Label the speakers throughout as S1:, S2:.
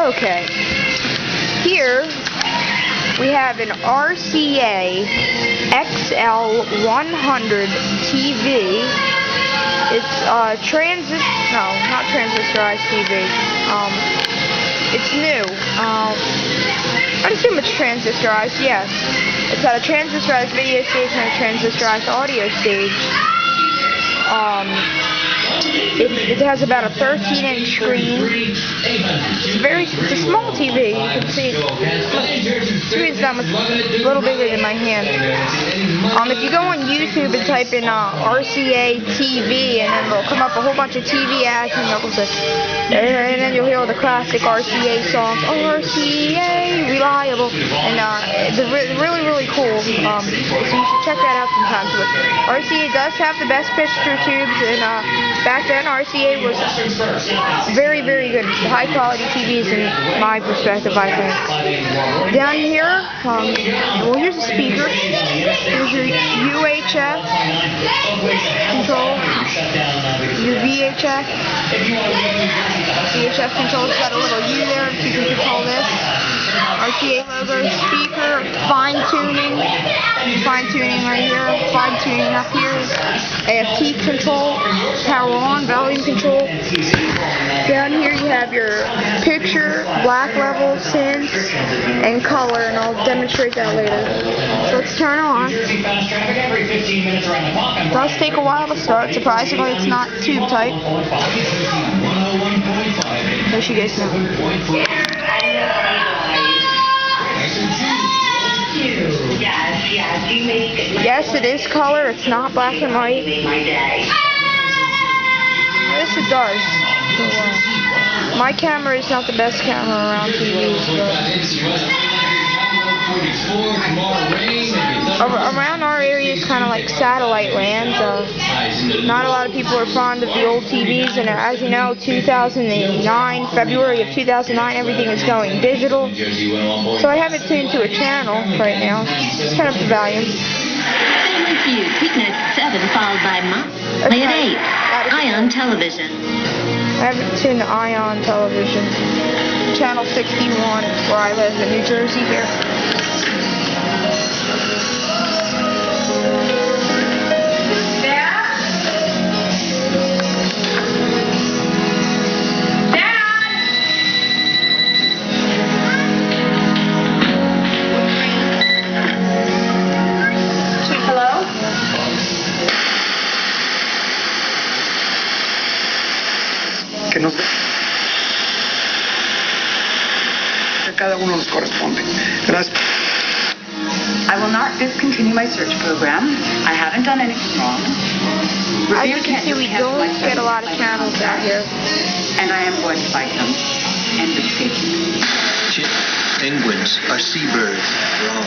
S1: Okay. Here we have an RCA XL100 TV. It's not transistorized TV. It's new. I'd assume it's transistorized, yes. It's got a transistorized video stage and a transistorized audio stage. It has about a 13-inch screen. It's a small TV. You can see the screen's a little bigger than my hand. If you go on YouTube and type in RCA TV, and then it'll come up a whole bunch of TV ads, and then you'll hear all the classic RCA songs. RCA, reliable, and they're really, really cool. So you should check that out sometime. But RCA does have the best picture tubes, and back then RCA was very, very good. High quality TVs in my perspective, I think. Down here, here's a speaker. Here's your UHF control, your VHF. VHF control's got a little U there, so you can control this. RCA logo, speaker, fine tuning right here, fine tuning up here. AFT control, power on, volume control. Down here you have your picture, black level, sense, and color, and I'll demonstrate that later. So let's turn it on. It does take a while to start. Surprisingly, it's not tube type. As you guys know. Yes, it is color. It's not black and white. Yes, it does. My camera is not the best camera around TVs, but around our area is kind of like satellite land. Not a lot of people are fond of the old TVs, and as you know, February of 2009, everything is going digital. So I have it tuned to a channel right now. Just turn up the volume.
S2: Note 7 followed by Layer 8, Ion Television.
S1: I have it tuned to Ion Television. Channel 61 is where I live in New Jersey here.
S3: Que nos cada uno nos corresponde. Gracias.
S4: I will not discontinue my search program. I haven't done anything wrong.
S1: As you can see, we don't get a lot of channels out here.
S4: And I am going to fight them. End of statement.
S5: Penguins are seabirds, wrong,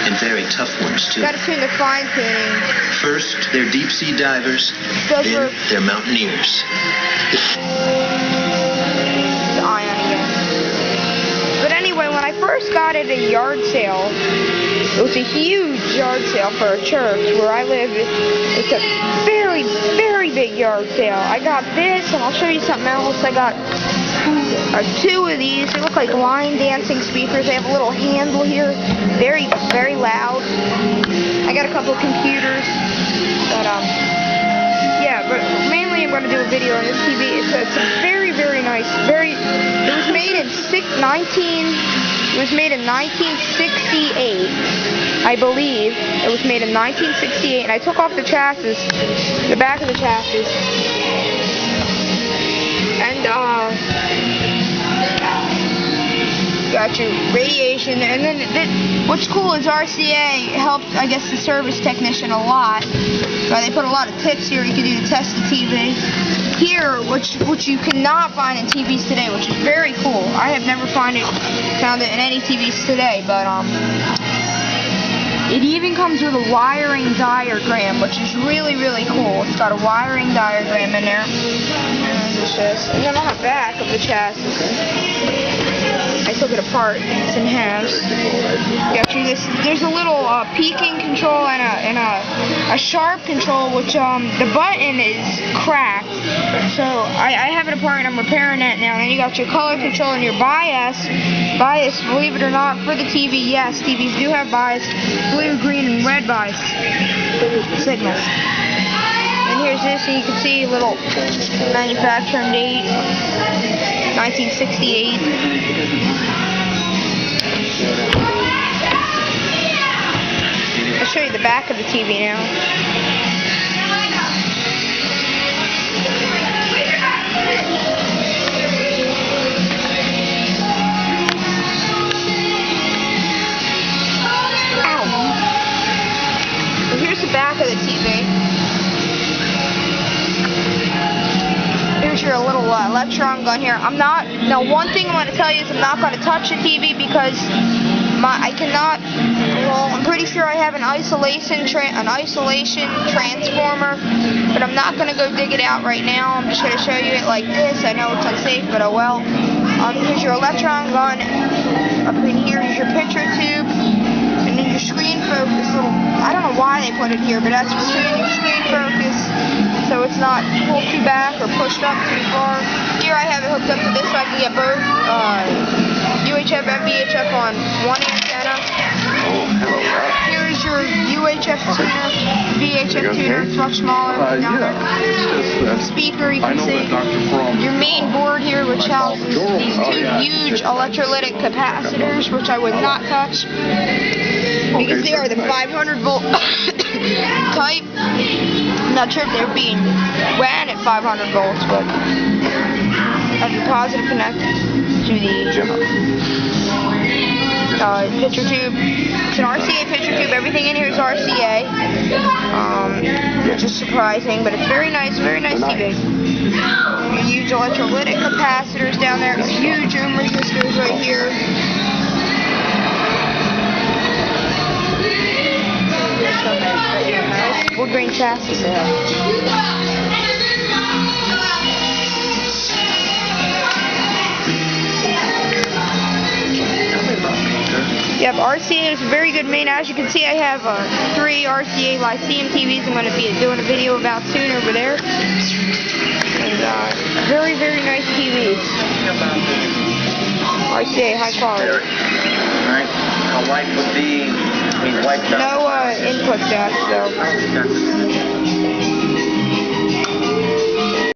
S5: and very tough ones too.
S1: Gotta tune the fine tuning.
S5: First, they're deep sea divers, then they're mountaineers.
S1: The Ion again. But anyway, when I first got it at a yard sale, it was a huge yard sale for a church where I live. It's a very, very big yard sale. I got this, and I'll show you something else. I got two of these. They look like line dancing speakers. They have a little handle here. Very, very loud. I got a couple of computers. But, yeah, but mainly I'm going to do a video on this TV. It's a very, very nice. It was made in 1968, I believe. It was made in 1968, and I took off the chassis, the back of the chassis, and got your radiation, and then what's cool is RCA helped, I guess, the service technician a lot. They put a lot of tips here you can do to test the TV. Here, which you cannot find in TVs today, which is very cool. I have never found it in any TVs today, but it even comes with a wiring diagram, which is really, really cool. It's got a wiring diagram in there. And then on the back of the chassis, I took it apart. It's in halves. Got you this. There's a little peaking control and a sharp control, which the button is cracked. So I have it apart and I'm repairing that now. And then you got your color control and your bias. Bias, believe it or not, for the TV. Yes, TVs do have bias. Blue, green, and red bias signals. And here's this, and you can see a little manufacturing date, 1968. I'll show you the back of the TV now. Ow. So here's the back of the TV. Here's your little electron gun here. Now one thing I want to tell you is I'm not going to touch the TV because I cannot, well, I'm pretty sure I have an isolation transformer, but I'm not going to go dig it out right now. I'm just going to show you it like this. I know it's unsafe, but oh well. Here's your electron gun. Up in here is your picture tube, and then your screen focus little, I don't know why they put it here, but that's for your screen focus, so it's not pulled too back or pushed up too far. Here I have it hooked up to this so I can get both UHF and VHF on one antenna.
S6: Oh, hello.
S1: Here's your UHF tuner, VHF tuner. It's much smaller. Speaker, you can see. Your main board here, which houses these two huge electrolytic capacitors, which I would not touch because they are the 500 volt type. I'm not sure if they're being ran at 500 volts, but have your positive connect to the picture tube. It's an RCA picture tube. Everything in here is RCA, which is surprising, but it's very nice TV. Huge electrolytic capacitors down there, huge ohm resistors right here. Nice wood grain chassis. Yep, RCA is a very good main. As you can see, I have 3 RCA Lyceum TVs I'm going to be doing a video about soon over there. And very, very nice TVs. RCA, high quality.
S6: Right. How light would be,
S1: No input jack, though.